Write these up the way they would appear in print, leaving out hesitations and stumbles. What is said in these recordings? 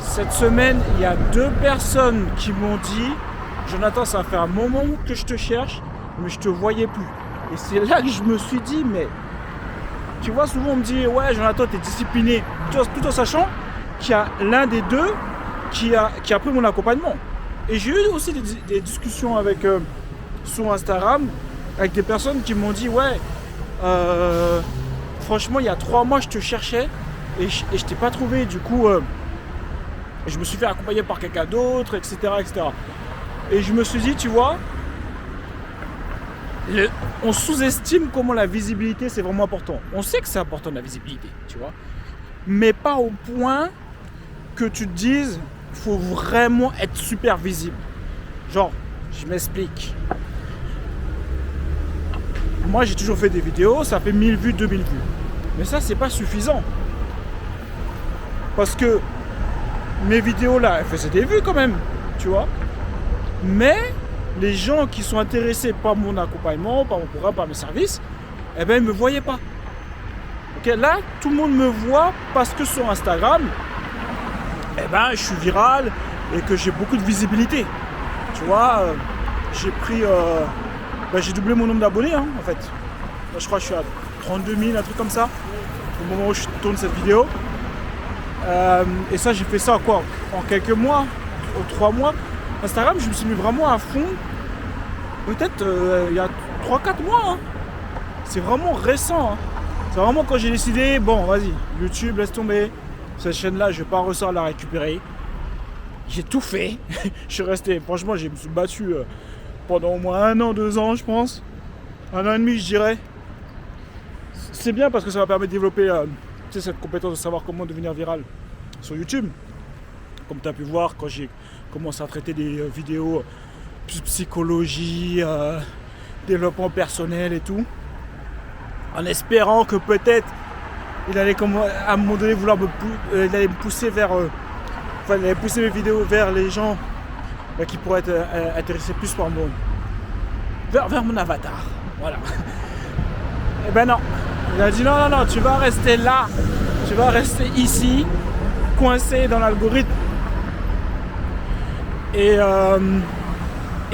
Cette semaine, il y a 2 personnes qui m'ont dit Jonathan, ça fait un moment que je te cherche, mais je te voyais plus. Et c'est là que je me suis dit, mais tu vois, souvent on me dit ouais Jonathan, t'es discipliné, tout en sachant qu'il y a l'un des deux qui a pris mon accompagnement. Et j'ai eu aussi des discussions avec sur Instagram avec des personnes qui m'ont dit ouais franchement il y a 3 mois je te cherchais et je t'ai pas trouvé, du coup je me suis fait accompagner par quelqu'un d'autre, etc., etc. Et je me suis dit, tu vois, on sous-estime comment la visibilité c'est vraiment important. On sait que c'est important la visibilité, tu vois, mais pas au point que tu te dises il faut vraiment être super visible. Genre, je m'explique. Moi j'ai toujours fait des vidéos, ça fait 1000 vues, 2000 vues. Mais ça c'est pas suffisant. Parce que mes vidéos là, elles faisaient des vues quand même, tu vois. Mais les gens qui sont intéressés par mon accompagnement, par mon programme, par mes services, eh ben ils me voyaient pas. Ok, là, tout le monde me voit parce que sur Instagram, eh ben je suis viral et que j'ai beaucoup de visibilité. Tu vois, j'ai pris, j'ai doublé mon nombre d'abonnés en fait. Là, je crois que je suis à 32 000, un truc comme ça, au moment où je tourne cette vidéo. Et ça, j'ai fait ça quoi en quelques mois, en 3 mois. Instagram, je me suis mis vraiment à fond, peut-être il y a 3-4 mois. Hein. C'est vraiment récent. Hein. C'est vraiment quand j'ai décidé, bon, vas-y, YouTube, laisse tomber. Cette chaîne-là, je vais pas ressortir la récupérer. J'ai tout fait. Je suis resté, franchement, je me suis battu pendant au moins 1 an, 2 ans, je pense. 1 an et demi, je dirais. C'est bien parce que ça va permettre de développer cette compétence de savoir comment devenir viral sur YouTube. Comme tu as pu voir quand j'ai commencé à traiter des vidéos plus psychologie, développement personnel et tout. En espérant que peut-être il allait à un moment donné vouloir il allait me pousser vers... il allait pousser mes vidéos vers les gens qui pourraient être intéressés plus par vers mon avatar. Voilà. Et ben non. Il a dit non, tu vas rester là. Tu vas rester ici, coincé dans l'algorithme. Et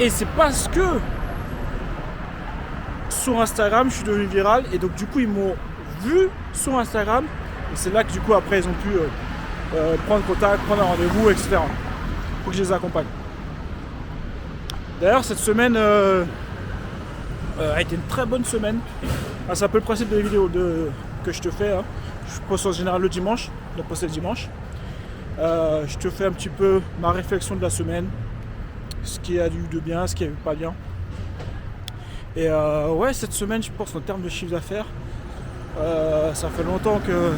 c'est parce que sur Instagram, je suis devenu viral. Et donc, du coup, ils m'ont vu sur Instagram. Et c'est là que, du coup, après, ils ont pu prendre contact, prendre un rendez-vous, etc. Pour que je les accompagne. D'ailleurs, cette semaine a été une très bonne semaine. C'est un peu le principe des vidéos que je te fais. Hein. Je poste en général le dimanche. Je dois poster le dimanche. Je te fais un petit peu ma réflexion de la semaine. Ce qui a eu de bien, ce qui a eu pas bien. Et ouais, cette semaine, je pense en termes de chiffre d'affaires, ça fait longtemps que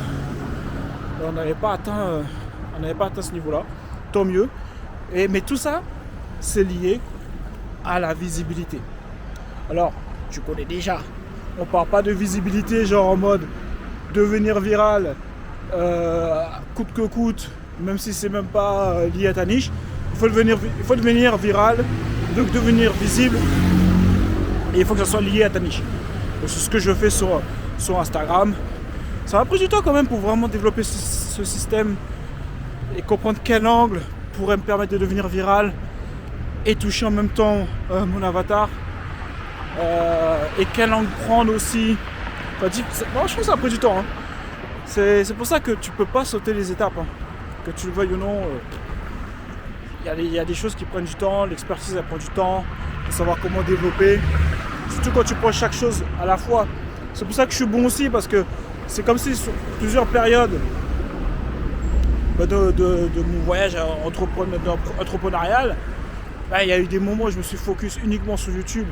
on n'avait pas atteint ce niveau-là. Tant mieux. Mais tout ça, c'est lié à la visibilité. Alors, tu connais déjà. On parle pas de visibilité genre en mode devenir viral coûte que coûte, même si c'est même pas lié à ta niche. Il faut devenir viral, donc devenir visible, et il faut que ça soit lié à ta niche. Donc, c'est ce que je fais sur Instagram. Ça m'a pris du temps quand même pour vraiment développer ce système et comprendre quel angle pourrait me permettre de devenir viral et toucher en même temps mon avatar. Et quel angle prendre aussi. Enfin, je pense que ça a pris du temps. Hein. C'est pour ça que tu peux pas sauter les étapes. Hein. Que tu le veuilles ou non. Il y a des choses qui prennent du temps. L'expertise, elle prend du temps. De savoir comment développer. Surtout quand tu prends chaque chose à la fois. C'est pour ça que je suis bon aussi. Parce que c'est comme si sur plusieurs périodes de mon voyage entrepreneurial, il y a eu des moments où je me suis focus uniquement sur YouTube.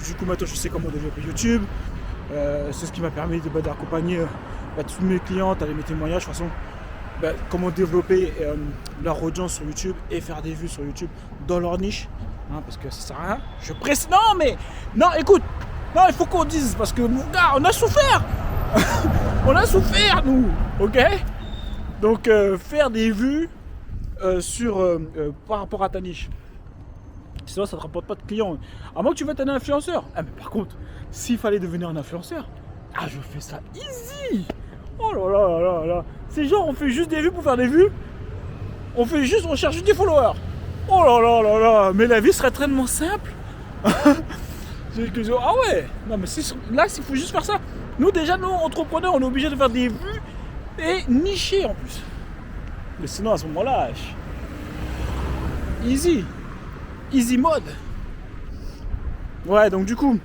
Du coup, maintenant, je sais comment développer YouTube. C'est ce qui m'a permis d'accompagner toutes mes clientes avec mes témoignages. De toute façon, comment développer leur audience sur YouTube et faire des vues sur YouTube dans leur niche. Hein, parce que ça sert à rien. Je presse. Non, écoute. Non, il faut qu'on dise. Parce que, mon gars, on a souffert. On a souffert, nous. Ok. Donc, faire des vues par rapport à ta niche. Sinon, ça ne te rapporte pas de clients. À moins que tu veuilles être un influenceur. Mais par contre, s'il fallait devenir un influenceur, je fais ça easy. Oh là là là là là. C'est genre, on fait juste des vues pour faire des vues. On cherche juste des followers. Oh là là là là, mais la vie serait tellement simple. Ah ouais, non mais là, il faut juste faire ça. Nous déjà, nous, entrepreneurs, on est obligé de faire des vues et nicher en plus. Mais sinon, à ce moment-là, easy mode. Ouais, donc du coup,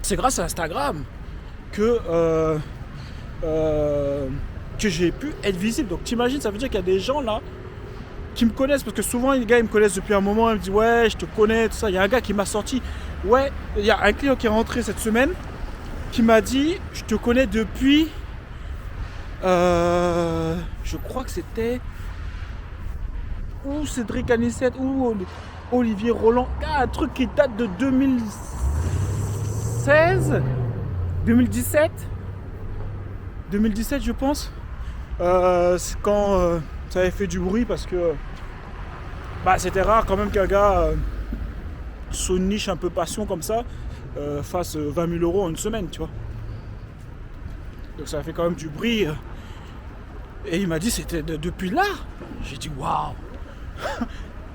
c'est grâce à Instagram que j'ai pu être visible. Donc t'imagines, ça veut dire qu'il y a des gens là qui me connaissent, parce que souvent les gars ils me connaissent depuis un moment, ils me disent ouais je te connais, tout ça. Il y a un gars qui m'a sorti, ouais, il y a un client qui est rentré cette semaine qui m'a dit je te connais depuis je crois que c'était ou Cédric Anissette ou Olivier Roland, un truc qui date de 2016 2017 je pense. C'est quand ça avait fait du bruit, parce que c'était rare quand même qu'un gars sur une niche un peu passion comme ça fasse 20 000 euros en une semaine, tu vois. Donc ça a fait quand même du bruit. Et il m'a dit c'était depuis là. J'ai dit waouh.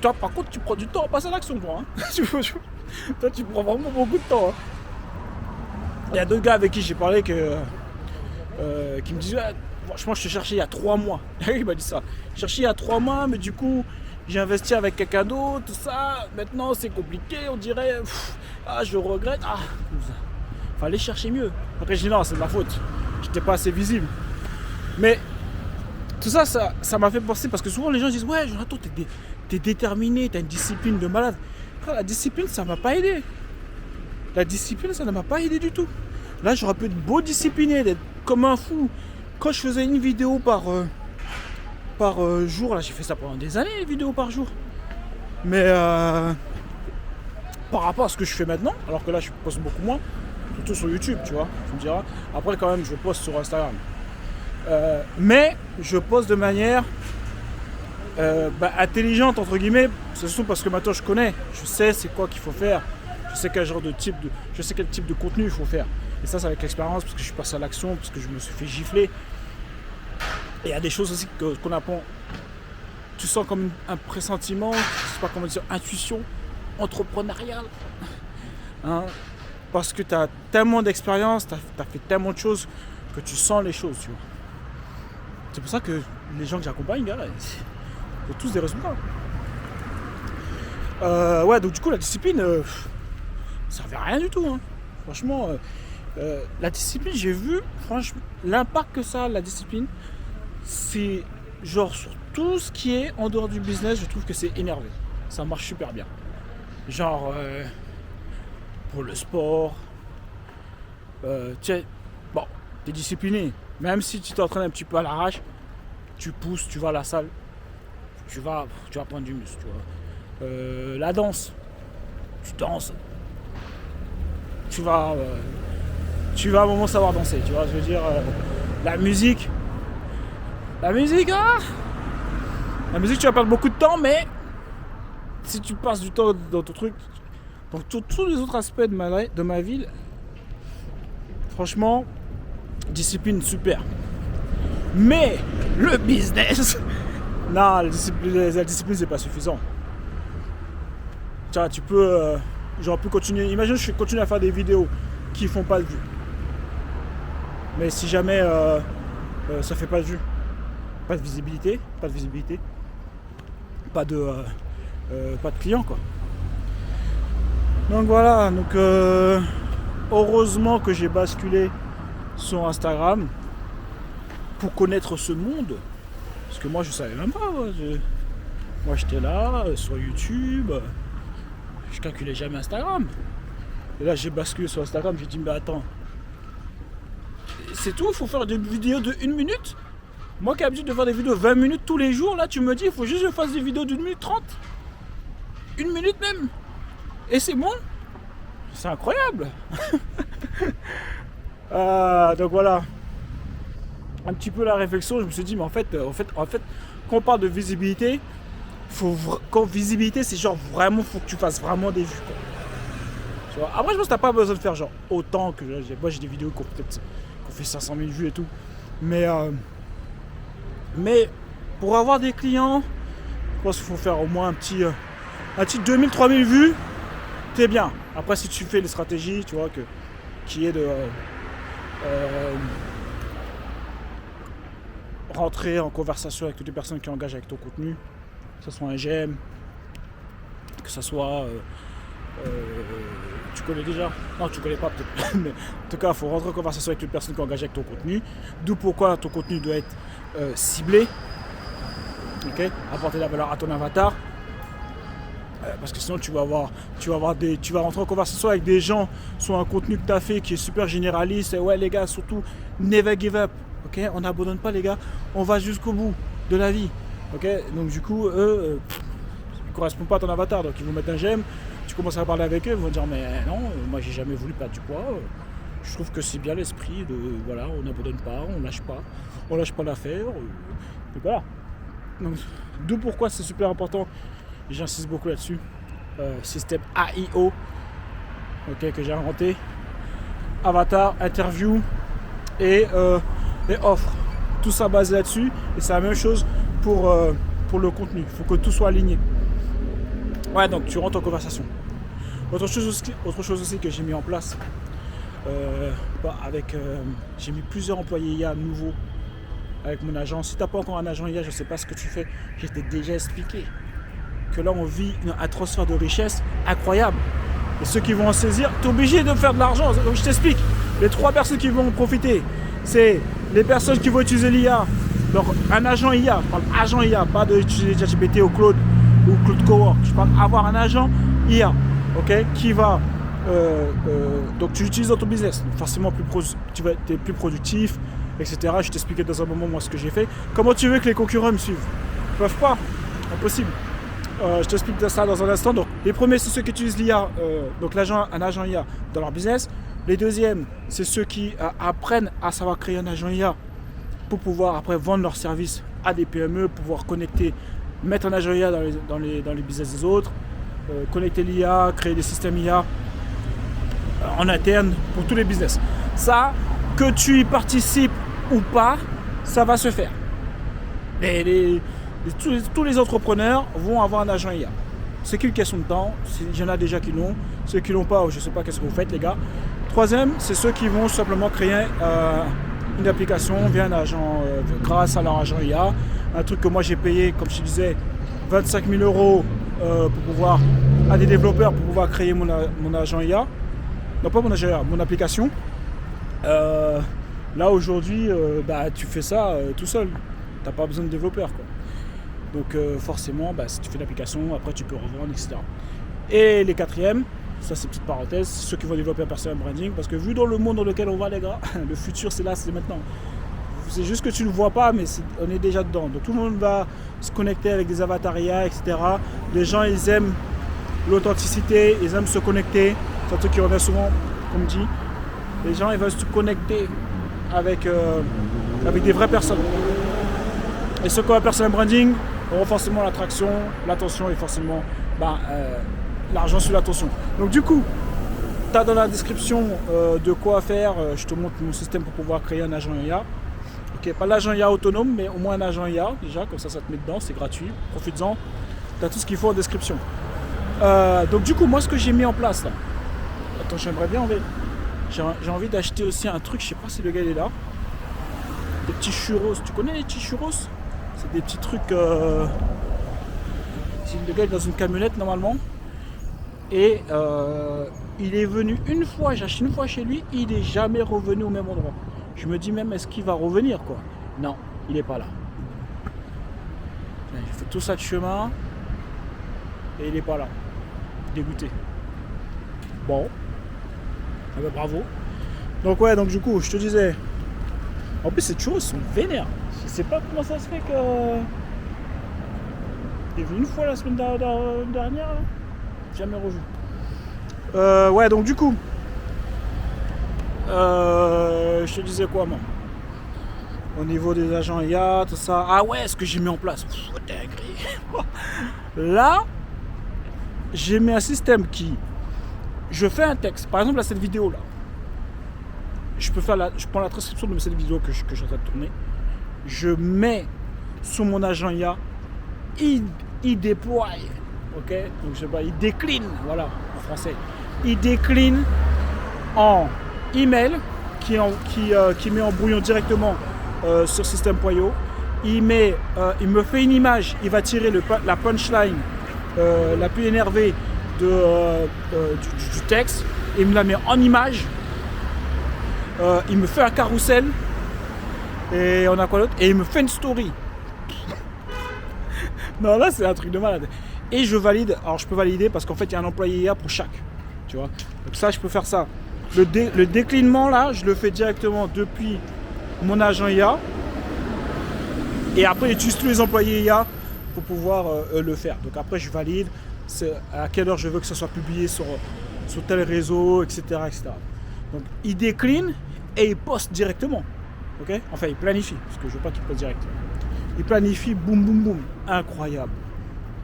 Toi par contre tu prends du temps à passer à l'action, toi. Hein. Toi tu prends vraiment beaucoup de temps. Hein. Il y a d'autres gars avec qui j'ai parlé qui me disaient franchement je te cherchais il y a 3 mois. Il m'a dit ça. Je cherchais il y a 3 mois, mais du coup j'ai investi avec quelqu'un d'autre, tout ça. Maintenant c'est compliqué, on dirait. Je regrette. Fallait chercher mieux. Après je dis non, c'est de ma faute. J'étais pas assez visible. Mais tout ça, ça m'a fait penser, parce que souvent les gens disent ouais Jonathan, t'es déterminé, t'as une discipline de malade. La discipline ça m'a pas aidé. La discipline ça ne m'a pas aidé du tout. Là j'aurais pu être beau discipliné, d'être comme un fou. Quand je faisais une vidéo par jour, là j'ai fait ça pendant des années, une vidéo par jour. Mais par rapport à ce que je fais maintenant, alors que là je poste beaucoup moins, surtout sur YouTube, tu vois, tu me diras. Après quand même je poste sur Instagram. Mais je poste de manière intelligente entre guillemets, c'est surtout parce que maintenant je connais, je sais c'est quoi qu'il faut faire, je sais quel type de contenu il faut faire. Et ça c'est avec l'expérience, parce que je suis passé à l'action, parce que je me suis fait gifler. Et il y a des choses aussi qu'on apprend, tu sens comme un pressentiment, je sais pas comment dire, intuition entrepreneuriale. Hein, parce que tu as tellement d'expérience, tu as fait tellement de choses que tu sens les choses, tu vois. C'est pour ça que les gens que j'accompagne, gars, ils ont tous des résultats. Ouais, donc du coup, la discipline, ça servait à rien du tout. Hein. Franchement, la discipline, j'ai vu, franchement, l'impact que ça a, la discipline, c'est genre sur tout ce qui est en dehors du business, je trouve que c'est énervé. Ça marche super bien. Genre, pour le sport, t'es discipliné. Même si tu t'entraînes un petit peu à l'arrache, tu pousses, tu vas à la salle, tu vas prendre du muscle, tu vois. La danse, tu danses, tu vas à un moment savoir danser, tu vois. Je veux dire, la musique, la musique, tu vas perdre beaucoup de temps, mais si tu passes du temps dans ton truc, dans tous les autres aspects de ma vie, franchement, discipline super. Mais le business, non, la discipline c'est pas suffisant. Tu peux, continuer. Imagine je continue à faire des vidéos qui font pas de vues. Mais si jamais ça fait pas de vues, pas de visibilité, pas de clients quoi. Donc voilà, heureusement que j'ai basculé sur Instagram pour connaître ce monde, parce que moi je savais même pas. Moi j'étais là sur YouTube, je calculais jamais Instagram. Et là j'ai basculé sur Instagram, j'ai dit mais attends, c'est tout, il faut faire des vidéos de 1 minute. Moi qui ai l'habitude de faire des vidéos de 20 minutes tous les jours, là tu me dis il faut juste que je fasse des vidéos d'1 minute 30. 1 minute même. Et c'est bon. C'est incroyable. Donc voilà. Un petit peu la réflexion, je me suis dit mais en fait quand on parle de visibilité, visibilité c'est genre vraiment faut que tu fasses vraiment des vues quoi. Tu vois. Après je pense que t'as pas besoin de faire genre autant que moi j'ai des vidéos qui ont fait 500 000 vues et tout. Mais pour avoir des clients, pense qu'il faut faire au moins un petit 2000-3000 vues, t'es bien. Après, si tu fais les stratégies, tu vois, qui est de rentrer en conversation avec toutes les personnes qui engagent avec ton contenu, que ce soit un GM, que ce soit... tu connais déjà? Non, tu connais pas peut-être. Mais en tout cas, il faut rentrer en conversation avec les personnes qui engagent avec ton contenu. D'où pourquoi ton contenu doit être ciblé. Ok, apporter la valeur à ton avatar. Parce que sinon tu vas rentrer en conversation avec des gens sur un contenu que tu as fait qui est super généraliste. Et ouais les gars, surtout never give up. Ok, on n'abandonne pas les gars, on va jusqu'au bout de la vie. Ok, donc du coup eux ils ne correspondent pas à ton avatar, donc ils vont mettre un j'aime. Tu commences à parler avec eux, ils vont dire mais non, moi j'ai jamais voulu perdre du poids. Je trouve que c'est bien l'esprit de voilà, on n'abandonne pas, on lâche pas l'affaire. Et voilà. Donc, d'où pourquoi c'est super important. J'insiste beaucoup là-dessus. Système AIO, que j'ai inventé. Avatar, interview et offre. Tout ça basé là-dessus. Et c'est la même chose pour le contenu. Il faut que tout soit aligné. Ouais, donc tu rentres en conversation. Autre chose aussi que j'ai mis en place. J'ai mis plusieurs employés IA nouveaux avec mon agent. Si tu n'as pas encore un agent IA, je ne sais pas ce que tu fais. Je t'ai déjà expliqué que là on vit un transfert de richesse incroyable. Et ceux qui vont en saisir, tu es obligé de faire de l'argent. Donc je t'explique. Les 3 personnes qui vont en profiter, c'est les personnes qui vont utiliser l'IA. Donc un agent IA, je parle agent IA, pas d'utiliser ChatGPT ou Claude Cowork. Je parle avoir un agent IA, qui va donc tu l'utilises dans ton business. Donc forcément tu es plus productif, etc. Je t'expliquais dans un moment moi ce que j'ai fait. Comment tu veux que les concurrents me suivent? Ils peuvent pas, impossible. Je t'explique ça dans un instant. Donc, les premiers, c'est ceux qui utilisent l'IA, donc un agent IA dans leur business. Les deuxièmes, c'est ceux qui apprennent à savoir créer un agent IA pour pouvoir après vendre leurs services à des PME, pouvoir connecter, mettre un agent IA dans les business des autres, connecter l'IA, créer des systèmes IA en interne pour tous les business. Ça, que tu y participes ou pas, ça va se faire. Tous les entrepreneurs vont avoir un agent IA. C'est qu'une question de temps. Il y en a déjà qui l'ont. Ceux qui l'ont pas, je ne sais pas qu'est-ce que vous faites les gars. Troisième, c'est ceux qui vont simplement créer une application via un agent, grâce à leur agent IA. Un truc que moi j'ai payé, comme je te disais, 25 000 € pour pouvoir, à des développeurs pour pouvoir créer mon agent IA. Non pas mon agent IA, mon application. Là aujourd'hui, tu fais ça tout seul. Tu n'as pas besoin de développeurs quoi. Donc forcément, si tu fais l'application, après tu peux revendre, etc. Et les quatrièmes, ça c'est petite parenthèse, c'est ceux qui vont développer un personal branding, parce que vu dans le monde dans lequel on va les gars, le futur c'est là, c'est maintenant. C'est juste que tu ne le vois pas, mais on est déjà dedans. Donc tout le monde va se connecter avec des avatars IA, etc. Les gens ils aiment l'authenticité, ils aiment se connecter. C'est un truc qui revient souvent, comme dit. Les gens ils veulent se connecter avec des vraies personnes. Et ceux qui ont un personal branding auront forcément l'attraction, l'attention et forcément l'argent sur l'attention. Donc du coup, tu as dans la description de quoi faire. Je te montre mon système pour pouvoir créer un agent IA. Pas l'agent IA autonome, mais au moins un agent IA déjà, comme ça te met dedans, c'est gratuit, profites-en. Tu as tout ce qu'il faut en description. Donc du coup, moi ce que j'ai mis en place là. Attends, j'aimerais bien j'ai envie d'acheter aussi un truc, je sais pas si le gars il est là. Des petits churros. Tu connais les petits churros? C'est des petits trucs. Le gars est dans une camionnette normalement. Et il est venu une fois, j'ai acheté une fois chez lui, il n'est jamais revenu au même endroit. Je me dis même, est-ce qu'il va revenir quoi? Non, il n'est pas là. J'ai fait tout ça de chemin et il n'est pas là. Dégoûté. Bon. Bravo. Donc ouais, donc du coup, je te disais. En plus, ces churros sont vénères. Je sais pas comment ça se fait que. Il est venu une fois la semaine dernière, là. Jamais revu. Ouais, donc du coup. Je te disais quoi, moi? Au niveau des agents IA, tout ça. Ah ouais, ce que j'ai mis en place. Dinguerie. Là, j'ai mis un système qui. Je fais un texte. Par exemple, à cette vidéo-là. Je prends la transcription de cette vidéo que je suis en train de tourner. Je mets sur mon agent IA il déploie, ok, donc je sais pas, il décline, voilà, en français. Il décline en email qui met en brouillon directement sur System.io. Il me fait une image, il va tirer la punchline la plus énervée du texte, et il me la met en image. Il me fait un carrousel, et on a quoi d'autre? Et il me fait une story. Non, là c'est un truc de malade. Et je valide, alors je peux valider parce qu'en fait il y a un employé IA pour chaque, tu vois. Donc ça je peux faire ça. Le déclinement là, je le fais directement depuis mon agent IA. Et après j'utilise tous les employés IA pour pouvoir le faire. Donc après je valide à quelle heure je veux que ça soit publié sur tel réseau, etc., etc. Donc il décline et il poste directement. Okay, enfin il planifie, parce que je veux pas qu'il poste direct. Il planifie, boum boum boum. Incroyable.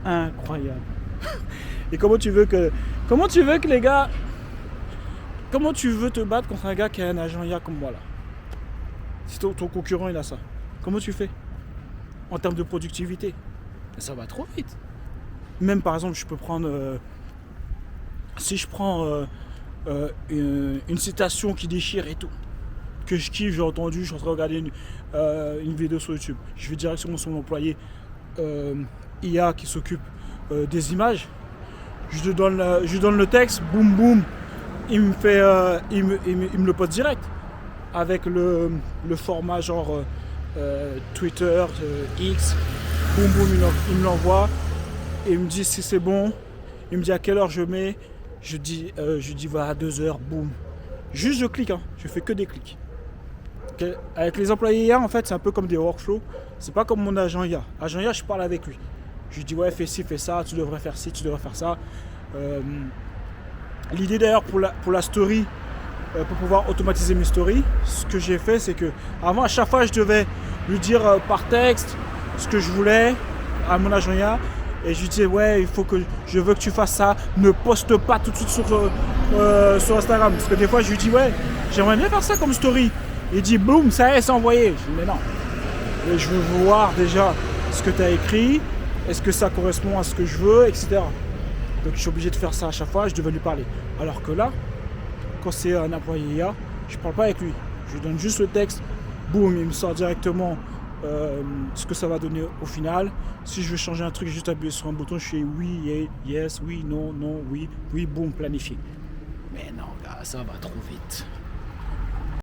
Incroyable. Et comment tu veux que les gars... Comment tu veux te battre contre un gars qui a un agent IA comme moi là? Si ton concurrent il a ça, comment tu fais en termes de productivité? Ça va trop vite. Même par exemple, je peux prendre... si je prends une citation qui déchire et tout, que je kiffe, j'ai entendu, je suis en train de regarder une vidéo sur YouTube, je vais directement sur mon employé IA qui s'occupe des images, je lui donne le texte, boum boum, il me le poste direct avec le format genre Twitter, X, boum boum, il me l'envoie et il me dit si c'est bon, il me dit à quelle heure je mets, je dis voilà, à 2h, boum, juste je clique, hein, je fais que des clics. Okay. Avec les employés IA, en fait, c'est un peu comme des workflows. C'est pas comme mon agent IA. Agent IA, je parle avec lui. Je lui dis ouais, fais ci, fais ça, tu devrais faire ci, tu devrais faire ça. L'idée d'ailleurs pour la story, pour pouvoir automatiser mes stories, ce que j'ai fait, c'est que avant, à chaque fois, je devais lui dire par texte ce que je voulais à mon agent IA. Et je lui disais ouais, je veux que tu fasses ça, ne poste pas tout de suite sur Instagram. Parce que des fois, je lui dis ouais, j'aimerais bien faire ça comme story. Il dit boum, ça y est, c'est envoyé. Je dis mais non. Et je veux voir déjà ce que tu as écrit, est-ce que ça correspond à ce que je veux, etc. Donc je suis obligé de faire ça à chaque fois, je devais lui parler. Alors que là, quand c'est un employé IA, je ne parle pas avec lui. Je lui donne juste le texte, boum, il me sort directement ce que ça va donner au final. Si je veux changer un truc, juste appuyer sur un bouton, je fais oui, yes, oui, non, non, oui, boum, planifié. Mais non, gars, ça va trop vite.